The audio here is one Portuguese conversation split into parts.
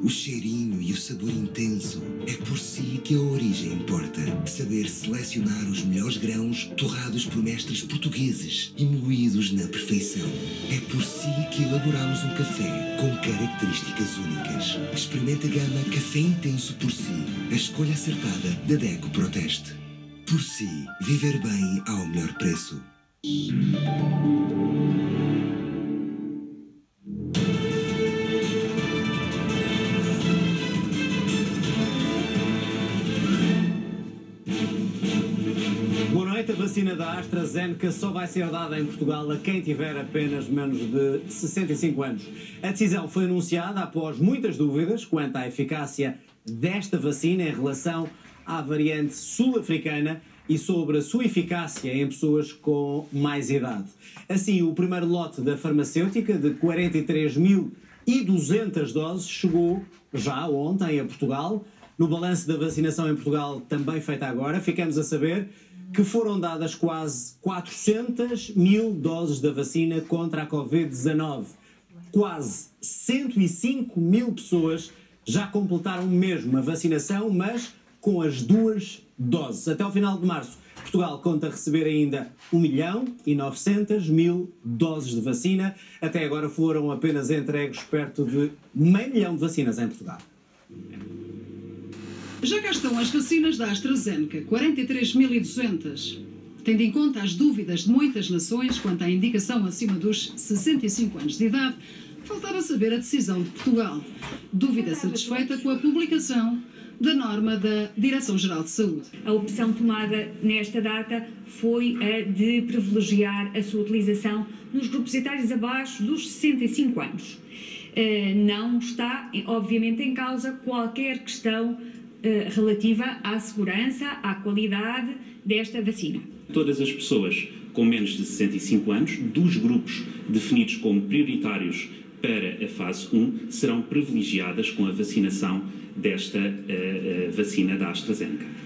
O cheirinho e o sabor intenso. É por si que a origem importa. Saber selecionar os melhores grãos torrados por mestres portugueses e moídos na perfeição. É por si que elaboramos um café com características únicas. Experimente a gama Café Intenso por si. A escolha acertada da DECO Proteste. Por si, viver bem ao melhor preço. A vacina da AstraZeneca só vai ser dada em Portugal a quem tiver apenas menos de 65 anos. A decisão foi anunciada após muitas dúvidas quanto à eficácia desta vacina em relação à variante sul-africana e sobre a sua eficácia em pessoas com mais idade. Assim, o primeiro lote da farmacêutica de 43.200 doses chegou já ontem a Portugal. No balanço da vacinação em Portugal, também feita agora, ficamos a saber que foram dadas quase 400.000 doses da vacina contra a Covid-19. Quase 105.000 pessoas já completaram mesmo a vacinação, mas com as 2 doses. Até ao final de março, Portugal conta receber ainda 1.900.000 doses de vacina. Até agora foram apenas entregues perto de 500 mil de vacinas em Portugal. Já cá estão as vacinas da AstraZeneca, 43.200. Tendo em conta as dúvidas de muitas nações quanto à indicação acima dos 65 anos de idade, faltava saber a decisão de Portugal. Dúvida satisfeita com a publicação da norma da Direção-Geral de Saúde. A opção tomada nesta data foi a de privilegiar a sua utilização nos grupos etários abaixo dos 65 anos. Não está, obviamente, em causa qualquer questão relativa à segurança, à qualidade desta vacina. Todas as pessoas com menos de 65 anos, dos grupos definidos como prioritários para a fase 1, serão privilegiadas com a vacinação desta vacina da AstraZeneca.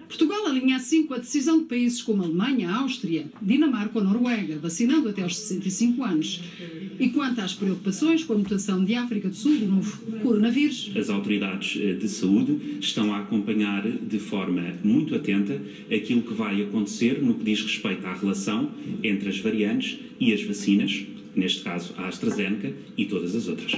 Portugal alinha assim com a decisão de países como a Alemanha, a Áustria, Dinamarca ou Noruega, vacinando até aos 65 anos. E quanto às preocupações com a mutação de África do Sul do novo coronavírus, as autoridades de saúde estão a acompanhar de forma muito atenta aquilo que vai acontecer no que diz respeito à relação entre as variantes e as vacinas, neste caso a AstraZeneca e todas as outras.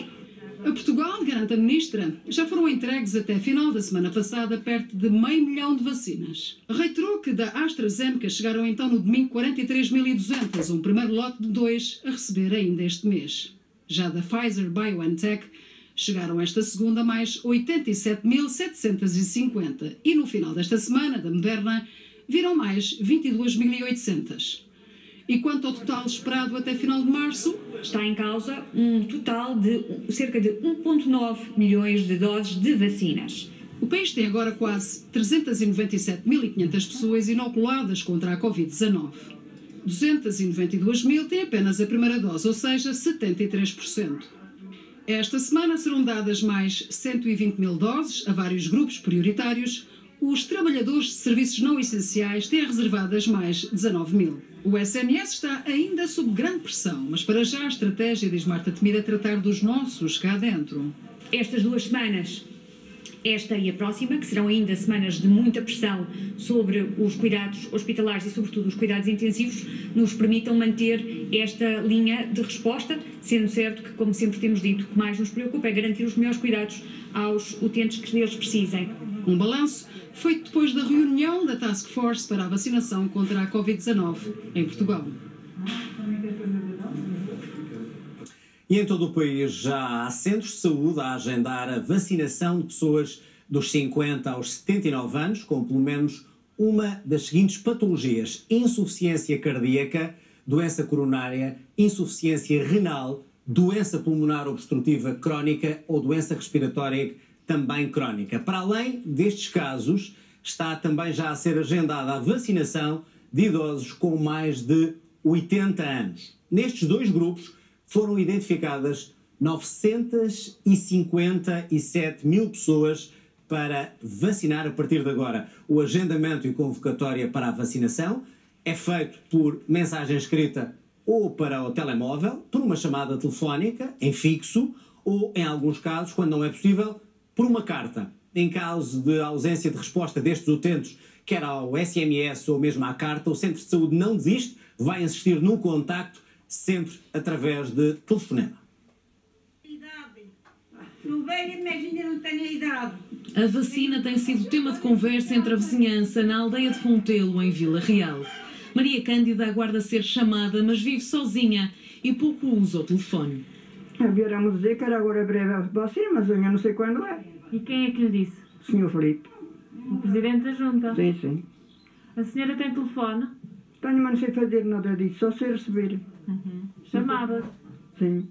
A Portugal, garante a Ministra, já foram entregues até a final da semana passada perto de 500 mil de vacinas. Reiterou que da AstraZeneca chegaram então no domingo 43.200, um primeiro lote de 2 a receber ainda este mês. Já da Pfizer-BioNTech chegaram esta segunda mais 87.750 e no final desta semana, da Moderna, viram mais 22.800. E quanto ao total esperado até final de março, está em causa um total de cerca de 1,9 milhões de doses de vacinas. O país tem agora quase 397.500 pessoas inoculadas contra a Covid-19. 292.000 têm apenas a primeira dose, ou seja, 73%. Esta semana serão dadas mais 120.000 doses a vários grupos prioritários. Os trabalhadores de serviços não essenciais têm reservadas mais 19.000. O SNS está ainda sob grande pressão, mas para já a estratégia, diz Marta Temida, é tratar dos nossos cá dentro. Estas 2 semanas, esta e a próxima, que serão ainda semanas de muita pressão sobre os cuidados hospitalares e, sobretudo, os cuidados intensivos, nos permitam manter esta linha de resposta, sendo certo que, como sempre temos dito, o que mais nos preocupa é garantir os melhores cuidados aos utentes que deles precisem. Um balanço feito depois da reunião da Task Force para a vacinação contra a Covid-19 em Portugal. E em todo o país já há centros de saúde a agendar a vacinação de pessoas dos 50 aos 79 anos com pelo menos uma das seguintes patologias: insuficiência cardíaca, doença coronária, insuficiência renal, doença pulmonar obstrutiva crónica ou doença respiratória também crónica. Para além destes casos, está também já a ser agendada a vacinação de idosos com mais de 80 anos. Nestes 2 grupos foram identificadas 957.000 pessoas para vacinar a partir de agora. O agendamento e convocatória para a vacinação é feito por mensagem escrita ou para o telemóvel, por uma chamada telefónica em fixo, ou, em alguns casos, quando não é possível, por uma carta. Em caso de ausência de resposta destes utentes, quer ao SMS ou mesmo à carta, o Centro de Saúde não desiste, vai insistir no contacto, sempre através de telefonema. Não venha, mas ainda não tenho a idade. A vacina tem sido tema de conversa entre a vizinhança na aldeia de Fontelo, em Vila Real. Maria Cândida aguarda ser chamada, mas vive sozinha e pouco usa o telefone. Vieram-me dizer que era agora breve a vacina, mas eu ainda não sei quando é. E quem é que lhe disse? O Sr. Filipe. O Presidente da Junta? Sim, sim. A senhora tem telefone? Tenho, mas não sei fazer nada disso, só sei receber. Chamadas? Sim.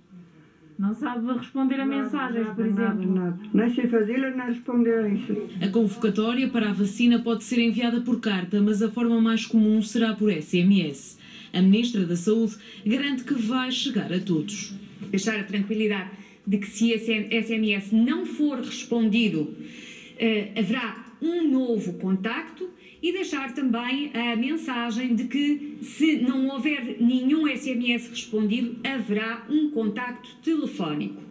Não sabe responder a mensagens, por exemplo? Nada. Nem sei fazê-las, nem responder a isso. A convocatória para a vacina pode ser enviada por carta, mas a forma mais comum será por SMS. A Ministra da Saúde garante que vai chegar a todos. Deixar a tranquilidade de que se esse SMS não for respondido, haverá um novo contacto e deixar também a mensagem de que se não houver nenhum SMS respondido, haverá um contacto telefónico.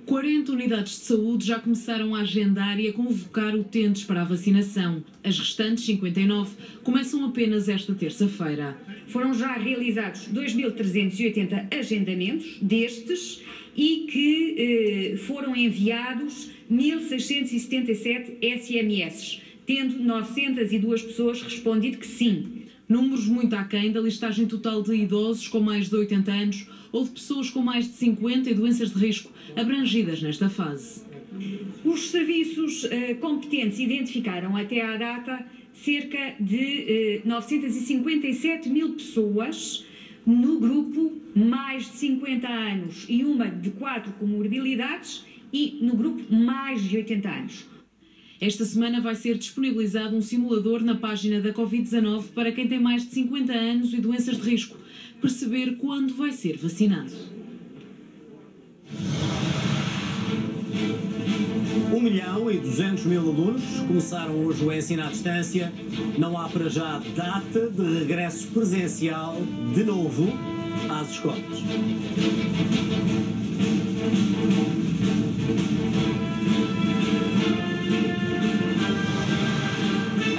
40 unidades de saúde já começaram a agendar e a convocar utentes para a vacinação. As restantes 59 começam apenas esta terça-feira. Foram já realizados 2.380 agendamentos destes e que foram enviados 1.677 SMS, tendo 902 pessoas respondido que sim. Números muito aquém da listagem total de idosos com mais de 80 anos ou de pessoas com mais de 50 e doenças de risco abrangidas nesta fase. Os serviços competentes identificaram até à data cerca de 957 mil pessoas no grupo mais de 50 anos e uma de 4 comorbilidades e no grupo mais de 80 anos. Esta semana vai ser disponibilizado um simulador na página da Covid-19 para quem tem mais de 50 anos e doenças de risco, perceber quando vai ser vacinado. 1.200.000 alunos começaram hoje o ensino à distância. Não há para já data de regresso presencial de novo às escolas.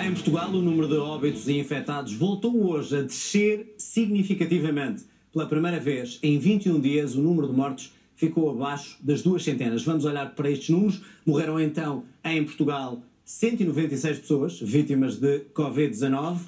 Em Portugal, o número de óbitos e infectados voltou hoje a descer significativamente. Pela primeira vez em 21 dias, o número de mortos ficou abaixo das 2 centenas. Vamos olhar para estes números. Morreram então em Portugal 196 pessoas vítimas de Covid-19.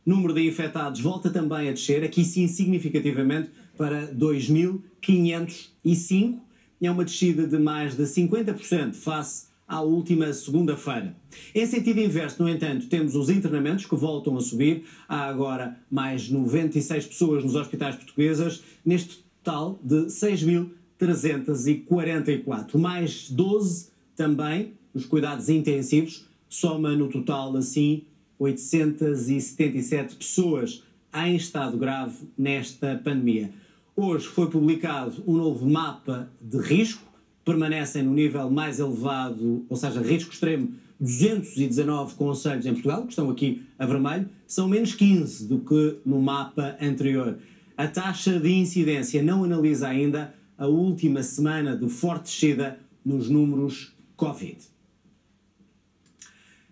Número de infectados volta também a descer, aqui sim significativamente, para 2.505. É uma descida de mais de 50% face à última segunda-feira. Em sentido inverso, no entanto, temos os internamentos que voltam a subir. Há agora mais 96 pessoas nos hospitais portugueses, neste total de 6.344. Mais 12 também nos cuidados intensivos, soma no total assim 877 pessoas em estado grave nesta pandemia. Hoje foi publicado um novo mapa de risco, permanecem no nível mais elevado, ou seja, risco extremo, 219 concelhos em Portugal, que estão aqui a vermelho, são menos 15 do que no mapa anterior. A taxa de incidência não analisa ainda a última semana de forte descida nos números Covid.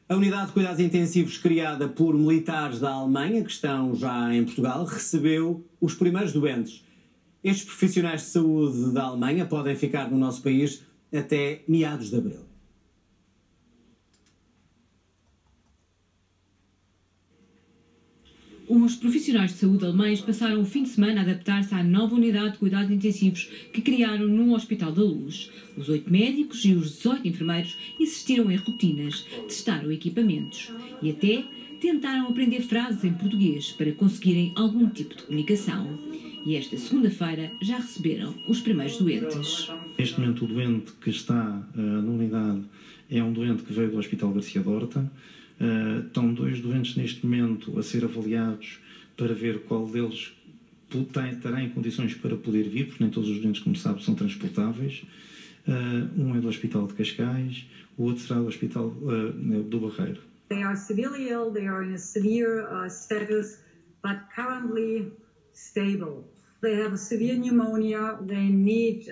A unidade de cuidados intensivos criada por militares da Alemanha, que estão já em Portugal, recebeu os primeiros doentes. Estes profissionais de saúde da Alemanha podem ficar no nosso país até meados de abril. Os profissionais de saúde alemães passaram o fim de semana a adaptar-se à nova unidade de cuidados intensivos que criaram no Hospital da Luz. Os 8 médicos e os 18 enfermeiros insistiram em rotinas, testaram equipamentos e até tentaram aprender frases em português para conseguirem algum tipo de comunicação. E esta segunda-feira já receberam os primeiros doentes. Neste momento o doente que está na unidade é um doente que veio do Hospital Garcia Dorta. Estão 2 doentes neste momento a ser avaliados para ver qual deles terá em condições para poder vir, porque nem todos os doentes, como sabe, são transportáveis. Um é do Hospital de Cascais, o outro será do Hospital do Barreiro. They are severely ill, they are in a severe status, but currently stable. They have a severe pneumonia, they need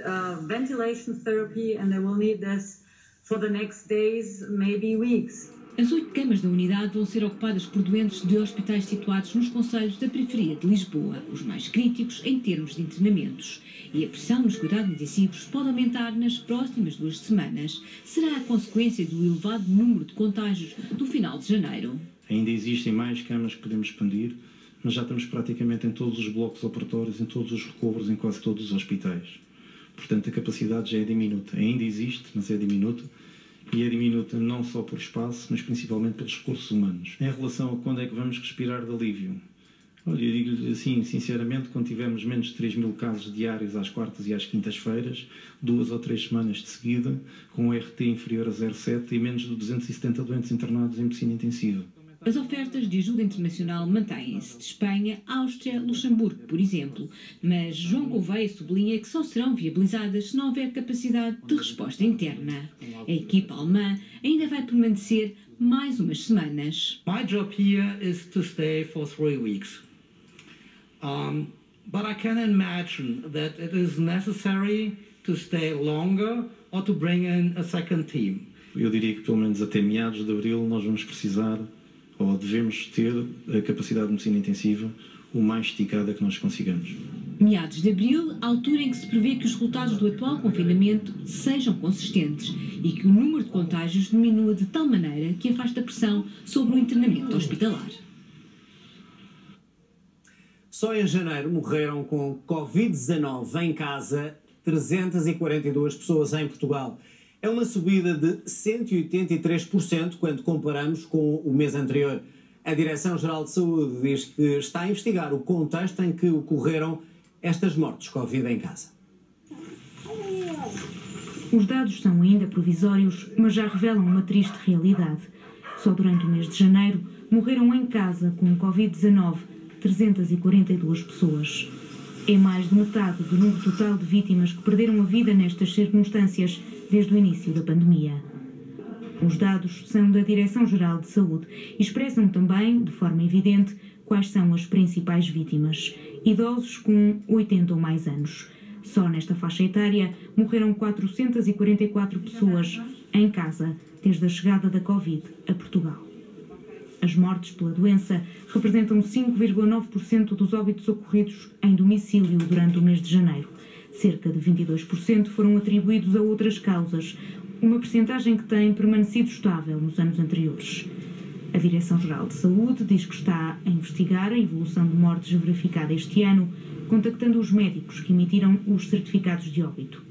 ventilation therapy and they will need this for the next days, maybe weeks. As 8 camas da unidade vão ser ocupadas por doentes de hospitais situados nos concelhos da periferia de Lisboa, os mais críticos em termos de internamentos. E a pressão nos cuidados intensivos pode aumentar nas próximas 2 semanas. Será a consequência do elevado número de contágios do final de janeiro. Ainda existem mais camas que podemos expandir, mas já estamos praticamente em todos os blocos operatórios, em todos os recobros, em quase todos os hospitais. Portanto, a capacidade já é diminuta. Ainda existe, mas é diminuta. E é diminuta não só por espaço, mas principalmente pelos recursos humanos. Em relação a quando é que vamos respirar de alívio, olha, eu digo-lhe assim, sinceramente, quando tivermos menos de 3.000 casos diários às quartas e às quintas-feiras, 2 ou 3 semanas de seguida, com um RT inferior a 0,7 e menos de 270 doentes internados em medicina intensiva. As ofertas de ajuda internacional mantêm-se de Espanha, Áustria, Luxemburgo, por exemplo, mas João Gouveia sublinha que só serão viabilizadas se não houver capacidade de resposta interna. A equipa alemã ainda vai permanecer mais umas semanas. My job here is to stay for 3 weeks. But I can imagine that it is necessary to stay longer or to bring in a second team. Eu diria que pelo menos até meados de abril nós vamos precisar ou devemos ter a capacidade de medicina intensiva o mais esticada que nós consigamos. Meados de abril, altura em que se prevê que os resultados do atual confinamento sejam consistentes e que o número de contágios diminua de tal maneira que afaste a pressão sobre o internamento hospitalar. Só em janeiro morreram com Covid-19 em casa 342 pessoas em Portugal. É uma subida de 183% quando comparamos com o mês anterior. A Direção-Geral de Saúde diz que está a investigar o contexto em que ocorreram estas mortes Covid em casa. Os dados são ainda provisórios, mas já revelam uma triste realidade. Só durante o mês de janeiro morreram em casa com Covid-19 342 pessoas. É mais de metade do número total de vítimas que perderam a vida nestas circunstâncias desde o início da pandemia. Os dados são da Direção-Geral de Saúde e expressam também, de forma evidente, quais são as principais vítimas. Idosos com 80 ou mais anos. Só nesta faixa etária morreram 444 pessoas em casa desde a chegada da Covid a Portugal. As mortes pela doença representam 5,9% dos óbitos ocorridos em domicílio durante o mês de janeiro. Cerca de 22% foram atribuídos a outras causas, uma percentagem que tem permanecido estável nos anos anteriores. A Direção-Geral de Saúde diz que está a investigar a evolução de mortes verificada este ano, contactando os médicos que emitiram os certificados de óbito.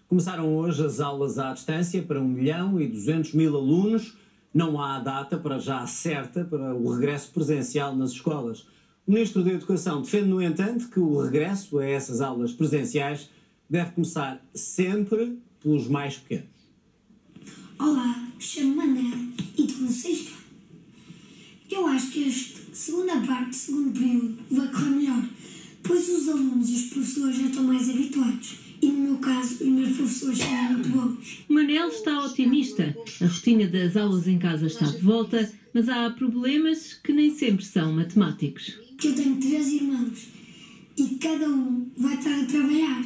Começaram hoje as aulas à distância para 1.200.000 alunos. Não há data para já certa para o regresso presencial nas escolas. O Ministro da Educação defende, no entanto, que o regresso a essas aulas presenciais deve começar sempre pelos mais pequenos. Olá, chamo-me Manel e estou no 6º. Eu acho que esta segunda parte, segundo período, vai correr melhor, pois os alunos e os professores já estão mais habituados. E no meu caso, os meus professores são muito bons. Manel está otimista. A rotina das aulas em casa está de volta, mas há problemas que nem sempre são matemáticos. Eu tenho 3 irmãos e cada um vai estar a trabalhar.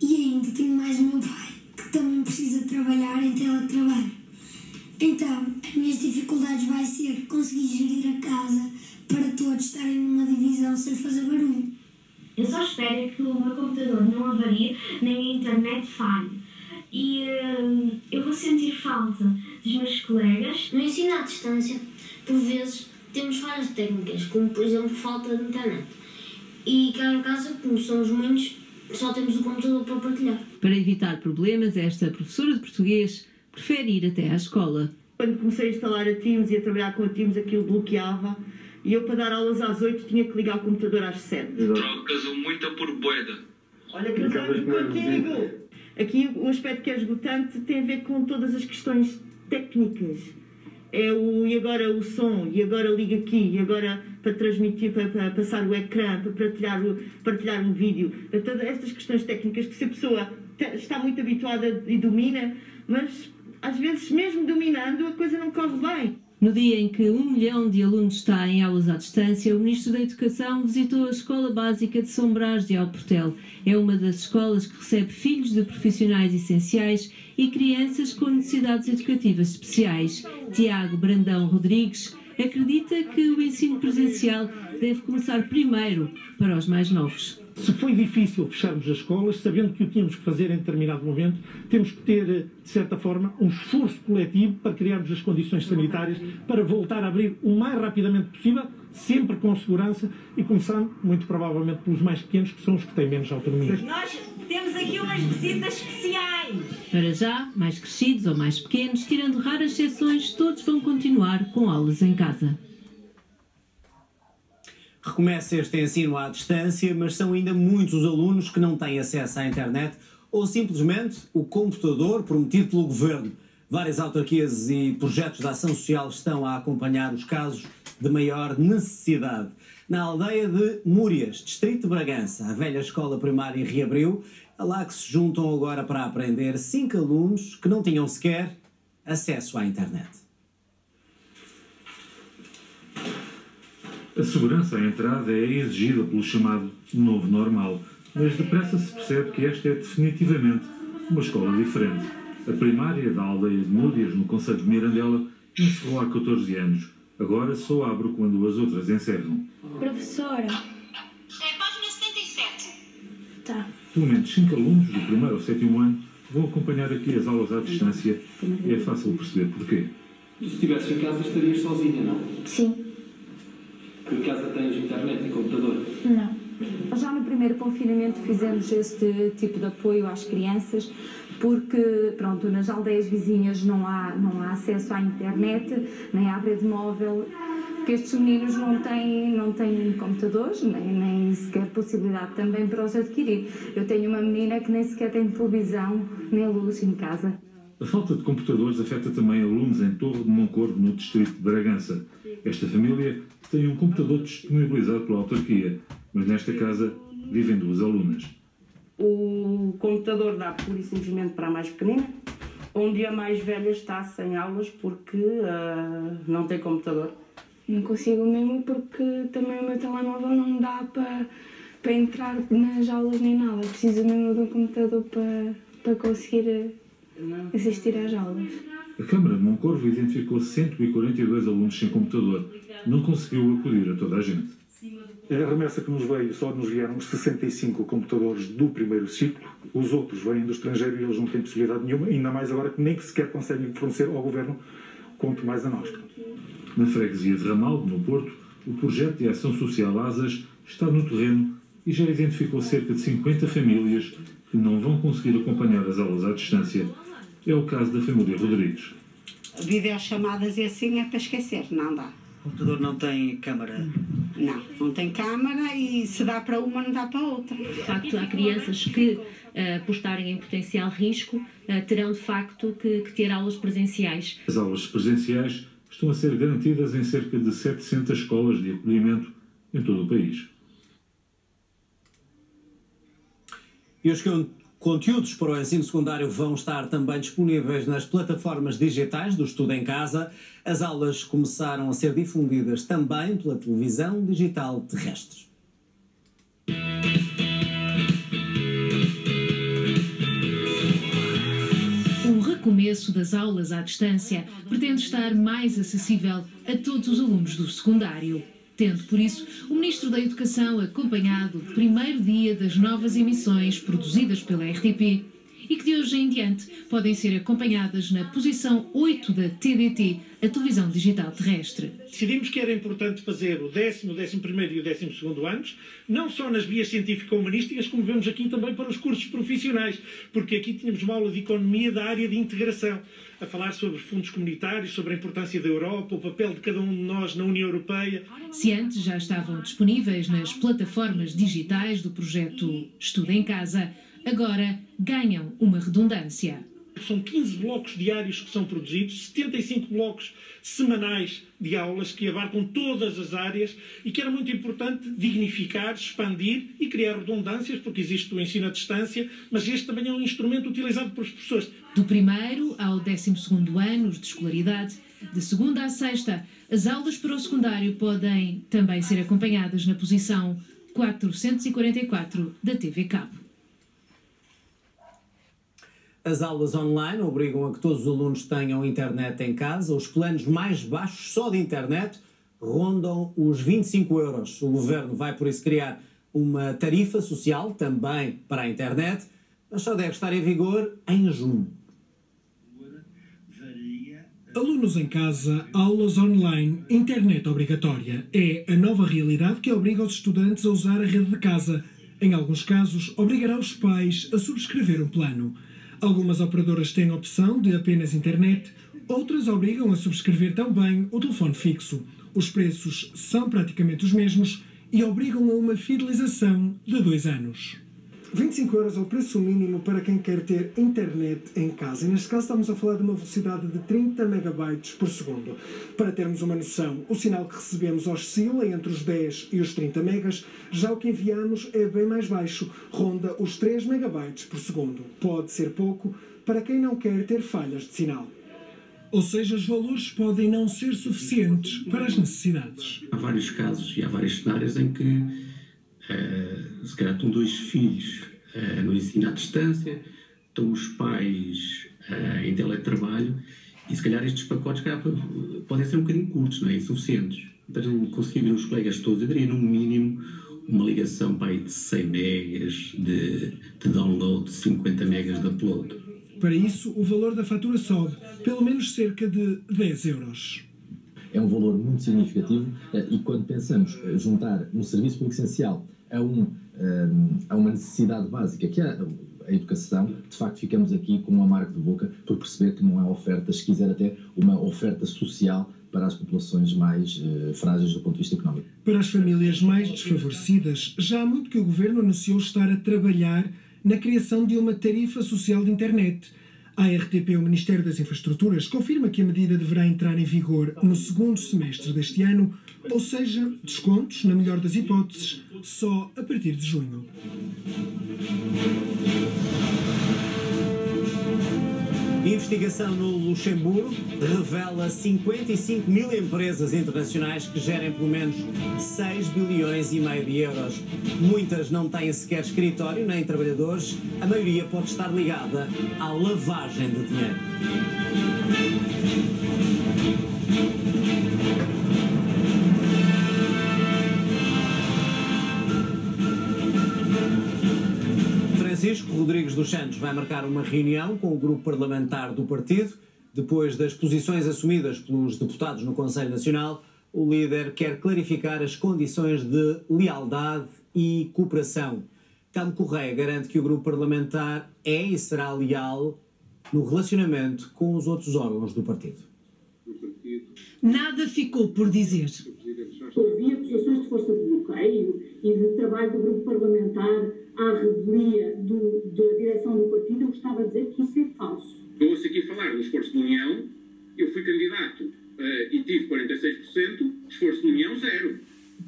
E ainda tenho mais o meu pai, que também precisa trabalhar em teletrabalho. Então, as minhas dificuldades vai ser conseguir gerir a casa para todos estarem numa divisão sem fazer barulho. Eu só espero que o meu computador não avarie, nem a internet falhe. E eu vou sentir falta dos meus colegas. No ensino à distância, por vezes, temos falhas técnicas, como por exemplo falta de internet. E cá em casa, como somos muitos, só temos o computador para partilhar. Para evitar problemas, esta professora de português prefere ir até à escola. Quando comecei a instalar a Teams e a trabalhar com a Teams, aquilo bloqueava. E eu, para dar aulas às 8, tinha que ligar o computador às 7. Trocas muita por boeda. Olha, casamos contigo! Aqui o aspecto que é esgotante tem a ver com todas as questões técnicas. É o e agora o som, e agora liga aqui, e agora para transmitir, para passar o ecrã, para partilhar um vídeo. Todas estas questões técnicas que se a pessoa está muito habituada e domina, mas às vezes mesmo dominando a coisa não corre bem. No dia em que 1 milhão de alunos está em aulas à distância, o Ministro da Educação visitou a Escola Básica de São Brás de Alportel. É uma das escolas que recebe filhos de profissionais essenciais e crianças com necessidades educativas especiais. Tiago Brandão Rodrigues acredita que o ensino presencial deve começar primeiro para os mais novos. Se foi difícil fecharmos as escolas, sabendo que o tínhamos que fazer em determinado momento, temos que ter, de certa forma, um esforço coletivo para criarmos as condições sanitárias para voltar a abrir o mais rapidamente possível, sempre com segurança e começando, muito provavelmente, pelos mais pequenos, que são os que têm menos autonomia. Nós temos aqui umas visitas especiais. Para já, mais crescidos ou mais pequenos, tirando raras exceções, todos vão continuar com aulas em casa. Recomeça este ensino à distância, mas são ainda muitos os alunos que não têm acesso à internet ou simplesmente o computador prometido pelo governo. Várias autarquias e projetos de ação social estão a acompanhar os casos de maior necessidade. Na aldeia de Múrias, distrito de Bragança, a velha escola primária reabriu. É lá que se juntam agora para aprender 5 alunos que não tinham sequer acesso à internet. A segurança à entrada é exigida pelo chamado novo normal, mas depressa se percebe que esta é definitivamente uma escola diferente. A primária da aldeia de Múrias, no concelho de Mirandela, encerrou há 14 anos. Agora só abre quando as outras encerram. Professora. É a página 77. Tá. Pelo menos 5 alunos do primeiro ao 7º ano vão acompanhar aqui as aulas à distância e é fácil perceber porquê. Se estivesses em casa estarias sozinha, não? Sim. Em casa tens internet e computador? Não. Já no primeiro confinamento fizemos este tipo de apoio às crianças, porque, pronto, nas aldeias vizinhas não há acesso à internet, nem à rede móvel, porque estes meninos não têm computadores, nem sequer possibilidade também para os adquirir. Eu tenho uma menina que nem sequer tem televisão, nem luz em casa. A falta de computadores afeta também alunos em Torre de Moncorvo, no distrito de Bragança. Esta família tem um computador disponibilizado pela autarquia, mas nesta casa vivem 2 alunas. O computador dá pura e simplesmente para a mais pequenina, onde a mais velha está sem aulas porque não tem computador. Não consigo mesmo porque também o meu telemóvel não dá para entrar nas aulas nem nada. Preciso mesmo de um computador para conseguir assistir às aulas. A Câmara de Moncorvo identificou 142 alunos sem computador. Não conseguiu acudir a toda a gente. A remessa que nos veio, só nos vieram 65 computadores do primeiro ciclo. Os outros vêm do estrangeiro e eles não têm possibilidade nenhuma, ainda mais agora que nem sequer conseguem fornecer ao Governo, quanto mais a nós. Na freguesia de Ramaldo, no Porto, o projeto de ação social ASAS está no terreno e já identificou cerca de 50 famílias que não vão conseguir acompanhar as aulas à distância. É o caso da família Rodrigues. Videochamadas e assim é para esquecer, não dá. O computador não tem câmara? Não tem câmara e se dá para uma não dá para outra. De facto, há crianças que, por estarem em potencial risco, terão de facto que ter aulas presenciais. As aulas presenciais estão a ser garantidas em cerca de 700 escolas de acolhimento em todo o país. E os conteúdos para o ensino secundário vão estar também disponíveis nas plataformas digitais do Estudo em Casa. As aulas começaram a ser difundidas também pela televisão digital terrestre. O recomeço das aulas à distância pretende estar mais acessível a todos os alunos do secundário. Tendo, por isso, o Ministro da Educação acompanhado o primeiro dia das novas emissões produzidas pela RTP e que de hoje em diante podem ser acompanhadas na posição 8 da TDT, a televisão digital terrestre. Decidimos que era importante fazer o 10º, o 11º e o 12º anos, não só nas vias científico-humanísticas, como vemos aqui também para os cursos profissionais, porque aqui tínhamos uma aula de economia da área de integração, a falar sobre fundos comunitários, sobre a importância da Europa, o papel de cada um de nós na União Europeia. Se antes já estavam disponíveis nas plataformas digitais do projeto Estudo em Casa, agora ganham uma redundância. São 15 blocos diários que são produzidos, 75 blocos semanais de aulas que abarcam todas as áreas e que era muito importante dignificar, expandir e criar redundâncias, porque existe o ensino à distância, mas este também é um instrumento utilizado pelos professores. Do primeiro ao 12º ano de escolaridade, De segunda a sexta, as aulas para o secundário podem também ser acompanhadas na posição 444 da TV Cabo. As aulas online obrigam a que todos os alunos tenham internet em casa. Os planos mais baixos só de internet rondam os 25 euros. O Governo vai, por isso, criar uma tarifa social também para a internet, mas só deve estar em vigor em junho. Alunos em casa, aulas online, internet obrigatória. É a nova realidade que obriga os estudantes a usar a rede de casa. Em alguns casos, obrigará os pais a subscrever um plano. Algumas operadoras têm a opção de apenas internet, outras obrigam a subscrever também o telefone fixo. Os preços são praticamente os mesmos e obrigam a uma fidelização de 2 anos. 25 euros é o preço mínimo para quem quer ter internet em casa. E neste caso estamos a falar de uma velocidade de 30 megabytes por segundo. Para termos uma noção, o sinal que recebemos oscila entre os 10 e os 30 megas, já o que enviamos é bem mais baixo, ronda os 3 megabytes por segundo. Pode ser pouco para quem não quer ter falhas de sinal. Ou seja, os valores podem não ser suficientes para as necessidades. Há vários casos e há vários cenários em que se calhar estão 2 filhos no ensino à distância, estão os pais em teletrabalho e se calhar estes pacotes podem ser um bocadinho curtos, não é? Insuficientes. Para não conseguirem os colegas todos, eu diria no mínimo uma ligação para aí de 100 megas de download, 50 megas de upload. Para isso, o valor da fatura sobe, pelo menos cerca de 10 euros. É um valor muito significativo e quando pensamos juntar um serviço público essencial a uma necessidade básica, que é a educação, de facto ficamos aqui com um amargo de boca por perceber que não há oferta, se quiser até uma oferta social para as populações mais frágeis do ponto de vista económico. Para as famílias mais desfavorecidas, já há muito que o Governo anunciou estar a trabalhar na criação de uma tarifa social de internet. A RTP, o Ministério das Infraestruturas, confirma que a medida deverá entrar em vigor no segundo semestre deste ano, ou seja, descontos, na melhor das hipóteses, só a partir de junho. Investigação no Luxemburgo revela 55 mil empresas internacionais que gerem pelo menos 6,5 bilhões de euros. Muitas não têm sequer escritório nem trabalhadores. A maioria pode estar ligada à lavagem de dinheiro. Francisco Rodrigues dos Santos vai marcar uma reunião com o grupo parlamentar do partido. Depois das posições assumidas pelos deputados no Conselho Nacional, o líder quer clarificar as condições de lealdade e cooperação. Telmo Correia garante que o grupo parlamentar é e será leal no relacionamento com os outros órgãos do partido. Nada ficou por dizer. Ouvi acusações de força de bloqueio e de trabalho do grupo parlamentar à revelia da direção do partido. Eu gostava de dizer que isso é falso. Eu ouço aqui falar do esforço de união. Eu fui candidato e tive 46%, esforço de união zero.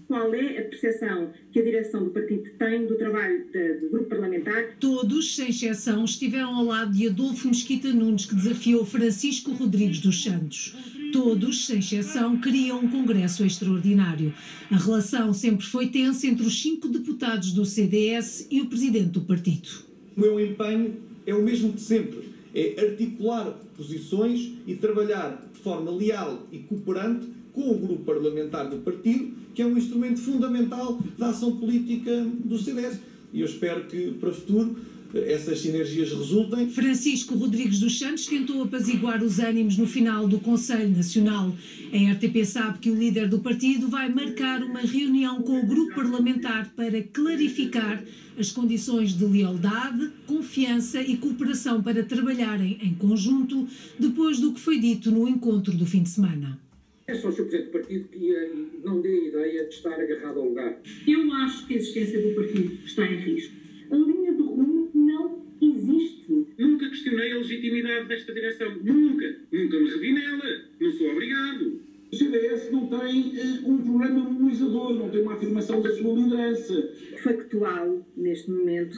Qual é a percepção que a direção do partido tem do trabalho do grupo parlamentar? Todos, sem exceção, estiveram ao lado de Adolfo Mesquita Nunes, que desafiou Francisco Rodrigues dos Santos. Todos, sem exceção, queriam um congresso extraordinário. A relação sempre foi tensa entre os 5 deputados do CDS e o presidente do partido. O meu empenho é o mesmo de sempre. É articular posições e trabalhar de forma leal e cooperante com o grupo parlamentar do partido, que é um instrumento fundamental da ação política do CDS. E eu espero que, para o futuro, essas sinergias resultem. Francisco Rodrigues dos Santos tentou apaziguar os ânimos no final do Conselho Nacional. A RTP sabe que o líder do partido vai marcar uma reunião com o grupo parlamentar para clarificar as condições de lealdade, confiança e cooperação para trabalharem em conjunto depois do que foi dito no encontro do fim de semana. É só o Sr. Presidente do Partido que não dê a ideia de estar agarrado ao lugar. Eu acho que a existência do partido está em risco. A linha do rumo não existe. Nunca questionei a legitimidade desta direção. Nunca. Nunca me revi nela. Não sou obrigado. O CDS não tem um programa mobilizador, não tem uma afirmação da sua liderança. Factual, neste momento,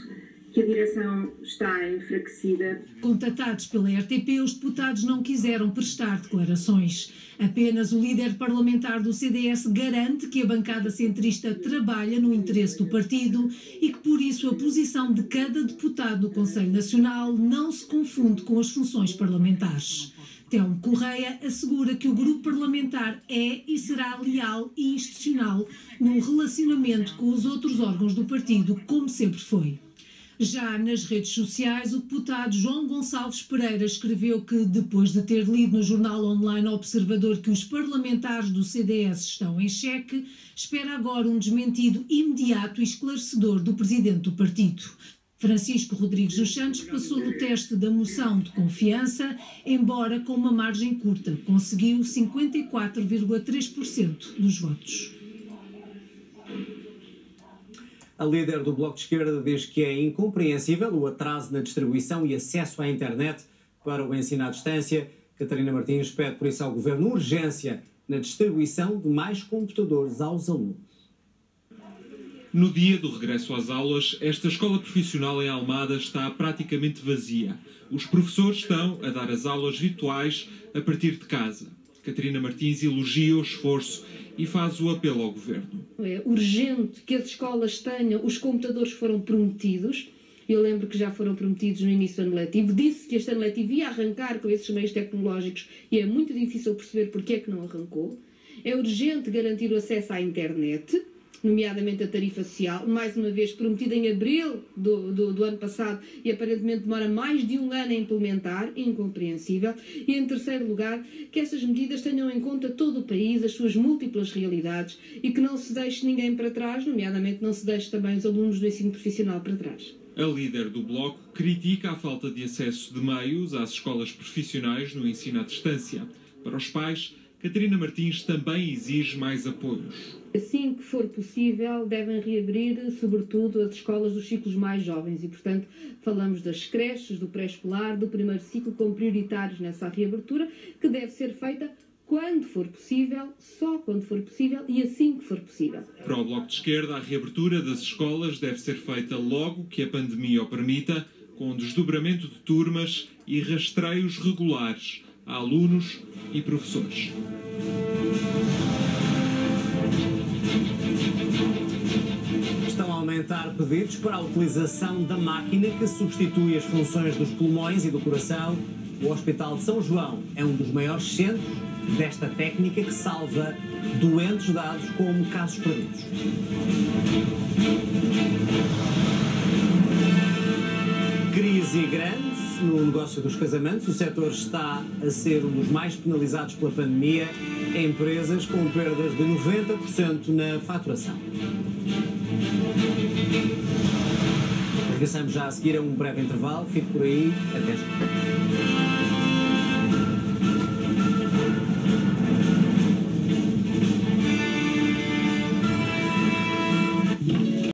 que a direção está enfraquecida. Contatados pela RTP, os deputados não quiseram prestar declarações. Apenas o líder parlamentar do CDS garante que a bancada centrista trabalha no interesse do partido e que, por isso, a posição de cada deputado do Conselho Nacional não se confunde com as funções parlamentares. Telmo Correia assegura que o grupo parlamentar é e será leal e institucional no relacionamento com os outros órgãos do partido, como sempre foi. Já nas redes sociais, o deputado João Gonçalves Pereira escreveu que, depois de ter lido no jornal online Observador que os parlamentares do CDS estão em xeque, espera agora um desmentido imediato e esclarecedor do presidente do partido. Francisco Rodrigues dos Santos passou no teste da moção de confiança, embora com uma margem curta. Conseguiu 54,3% dos votos. A líder do Bloco de Esquerda diz que é incompreensível o atraso na distribuição e acesso à internet para o ensino à distância. Catarina Martins pede por isso ao Governo urgência na distribuição de mais computadores aos alunos. No dia do regresso às aulas, esta escola profissional em Almada está praticamente vazia. Os professores estão a dar as aulas virtuais a partir de casa. Catarina Martins elogia o esforço e faz o apelo ao Governo. É urgente que as escolas tenham os computadores que foram prometidos. Eu lembro que já foram prometidos no início do ano letivo. Disse que este ano letivo ia arrancar com esses meios tecnológicos e é muito difícil perceber porque é que não arrancou. É urgente garantir o acesso à internet, nomeadamente a tarifa social, mais uma vez prometida em abril do ano passado e aparentemente demora mais de um ano a implementar, incompreensível. E em terceiro lugar, que essas medidas tenham em conta todo o país, as suas múltiplas realidades e que não se deixe ninguém para trás, nomeadamente não se deixe também os alunos do ensino profissional para trás. A líder do Bloco critica a falta de acesso de meios às escolas profissionais no ensino à distância. Para os pais, Catarina Martins também exige mais apoios. Assim que for possível, devem reabrir, sobretudo, as escolas dos ciclos mais jovens e, portanto, falamos das creches, do pré-escolar, do primeiro ciclo, como prioritários nessa reabertura, que deve ser feita quando for possível, só quando for possível e assim que for possível. Para o Bloco de Esquerda, a reabertura das escolas deve ser feita logo que a pandemia o permita, com desdobramento de turmas e rastreios regulares a alunos e professores. Estão a aumentar pedidos para a utilização da máquina que substitui as funções dos pulmões e do coração. O Hospital de São João é um dos maiores centros desta técnica que salva doentes dados como casos perdidos. Crise grande no negócio dos casamentos. O setor está a ser um dos mais penalizados pela pandemia. Empresas com perdas de 90% na faturação. Regressamos já a seguir a um breve intervalo. Fique por aí. Até já.